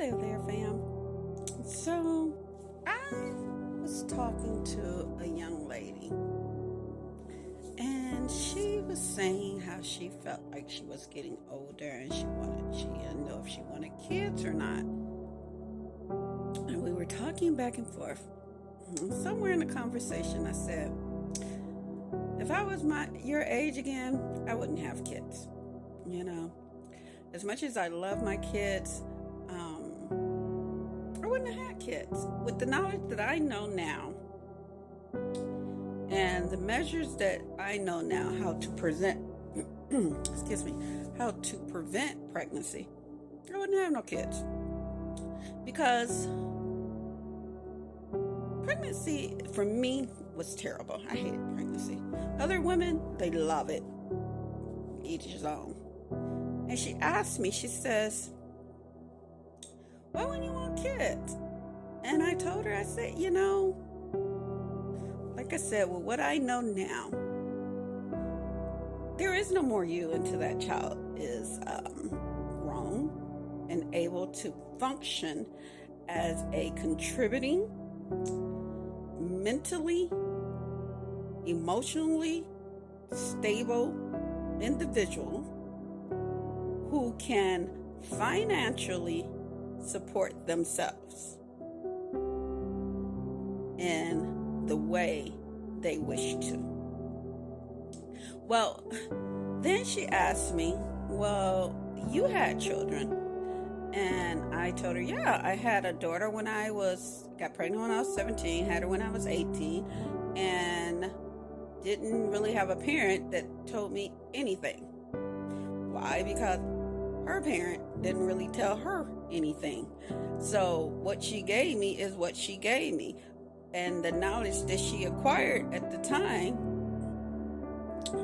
Hello there, fam. So, I was talking to a young lady, and she was saying how she felt like she was getting older and she didn't know if she wanted kids or not. And we were talking back and forth. Somewhere in the conversation, I said, if I was your age again, I wouldn't have kids. You know, as much as I love my kids, I wouldn't have had kids. With the knowledge that I know now and the measures that I know now how to present how to prevent pregnancy, I wouldn't have no kids. Because pregnancy for me was terrible. I hated pregnancy. Other women, they love it. Each his own. And she asked me, she says, why wouldn't you want kids? And I told her, I said, like I said, with what I know now, there is no more you until that child is grown and able to function as a contributing, mentally, emotionally stable individual who can financially support themselves in the way they wish to. Well, then she asked me, well, you had children. And I told her, yeah, I had a daughter got pregnant when I was 17, had her when I was 18, and didn't really have a parent that told me anything. Why? Because her parent didn't really tell her anything. So what she gave me is what she gave me. And the knowledge that she acquired at the time,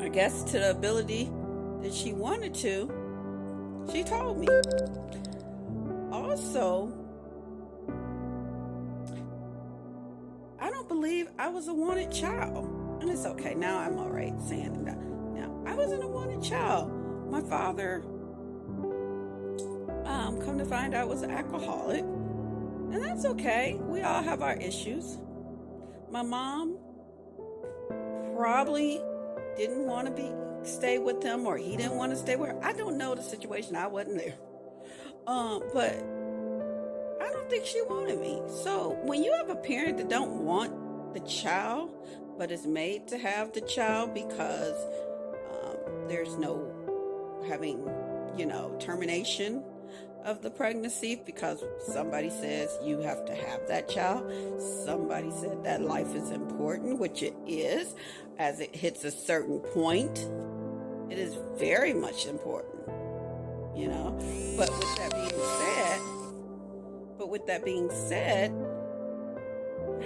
I guess to the ability that she wanted to, she told me. Also, I don't believe I was a wanted child. And it's okay. Now I'm all right saying that. Now, I wasn't a wanted child. My father, come to find out, was an alcoholic. And that's okay. We all have our issues. My mom probably didn't want to stay with him, or he didn't want to stay with her. I don't know the situation. I wasn't there. But I don't think she wanted me. So when you have a parent that don't want the child, but is made to have the child because there's no having, termination of the pregnancy because somebody says you have to have that child. Somebody said that life is important, which it is. As it hits a certain point, it is very much important. But with that being said,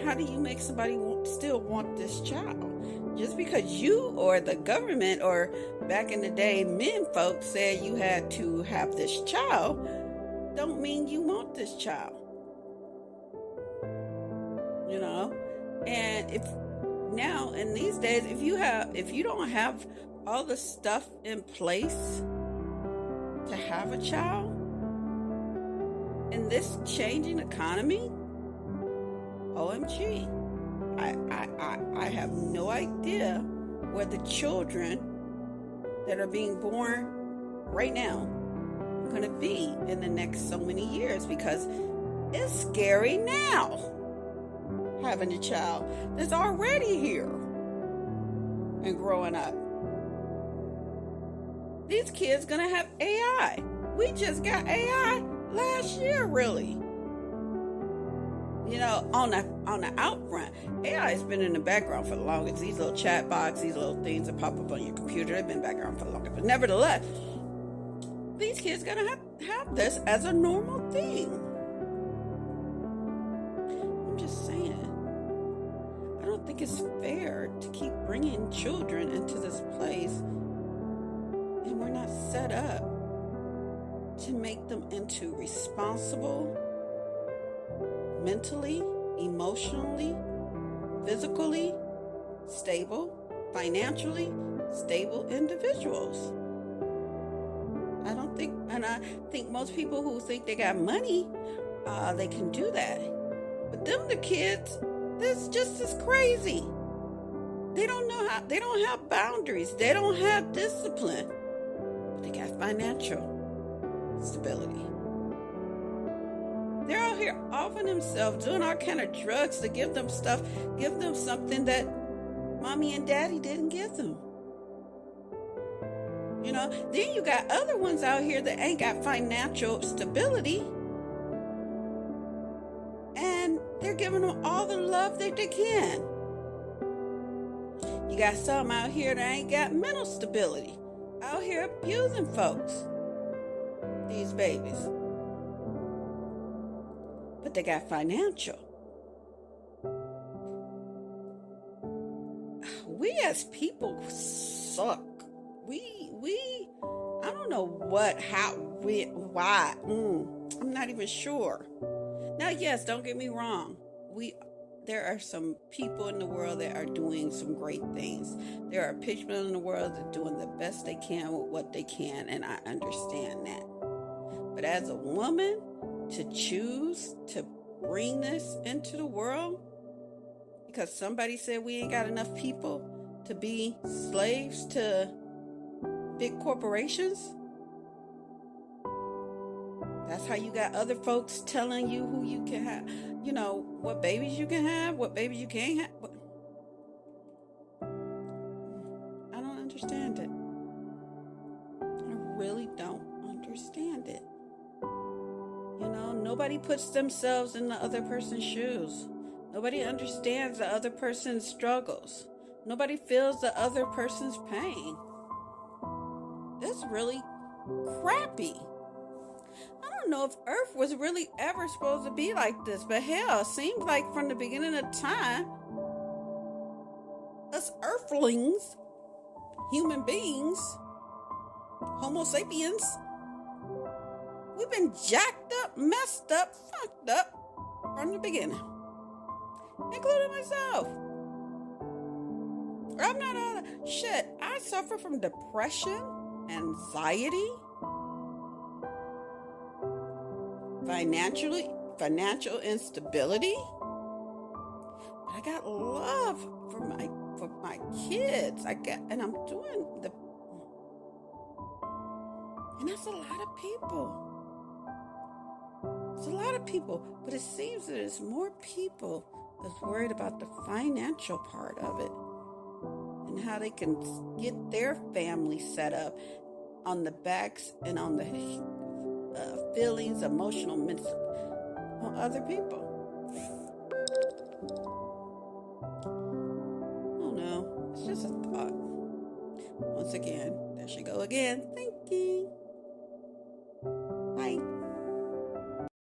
how do you make somebody still want this child? Just because you or the government or back in the day men folks said you had to have this child, don't mean you want this child. And if now in these days, if you don't have all the stuff in place to have a child in this changing economy, OMG, I have no idea where the children that are being born right now are going to be in the next so many years, because it's scary now having a child that's already here and growing up. These kids going to have AI. We just got AI last year, really. On the out front, AI has been in the background for the longest. These little chat box, these little things that pop up on your computer, they've been background for the longest. But nevertheless, these kids gonna have this as a normal thing. I'm just saying, I don't think it's fair to keep bringing children into this place and we're not set up to make them into responsible, mentally, emotionally, physically stable, financially stable individuals. I don't think, and I think most people who think they got money, they can do that. But them, the kids, that's just as crazy. They don't know how, they don't have boundaries. They don't have discipline. They got financial stability. They're out here offering themselves, doing all kind of drugs to give them stuff, give them something that mommy and daddy didn't give them. You know, then you got other ones out here that ain't got financial stability. And they're giving them all the love that they can. You got some out here that ain't got mental stability. Out here abusing folks. These babies. But they got financial. We as people suck. I don't know what, how, why. I'm not even sure. Now, yes, don't get me wrong. There are some people in the world that are doing some great things. There are people in the world that are doing the best they can with what they can, and I understand that. But as a woman, to choose to bring this into the world because somebody said we ain't got enough people to be slaves to big corporations. That's how you got other folks telling you who you can have, you know, what babies you can have, what babies you can't have. I don't understand it. I really don't understand it. You know, nobody puts themselves in the other person's shoes. Nobody understands the other person's struggles. Nobody feels the other person's pain. That's really crappy. I don't know if Earth was really ever supposed to be like this, but hell, it seems like from the beginning of time, us Earthlings, human beings, Homo sapiens, we've been jacked up, messed up, fucked up from the beginning, including myself. I'm not all shit. I suffer from depression, anxiety, financial instability. But I got love for my kids. And I'm doing and that's a lot of people. It's a lot of people, but it seems that there's more people that's worried about the financial part of it and how they can get their family set up on the backs and on the feelings, emotional, mental, on other people. Oh no, it's just a thought. Once again, there she go again, thinking.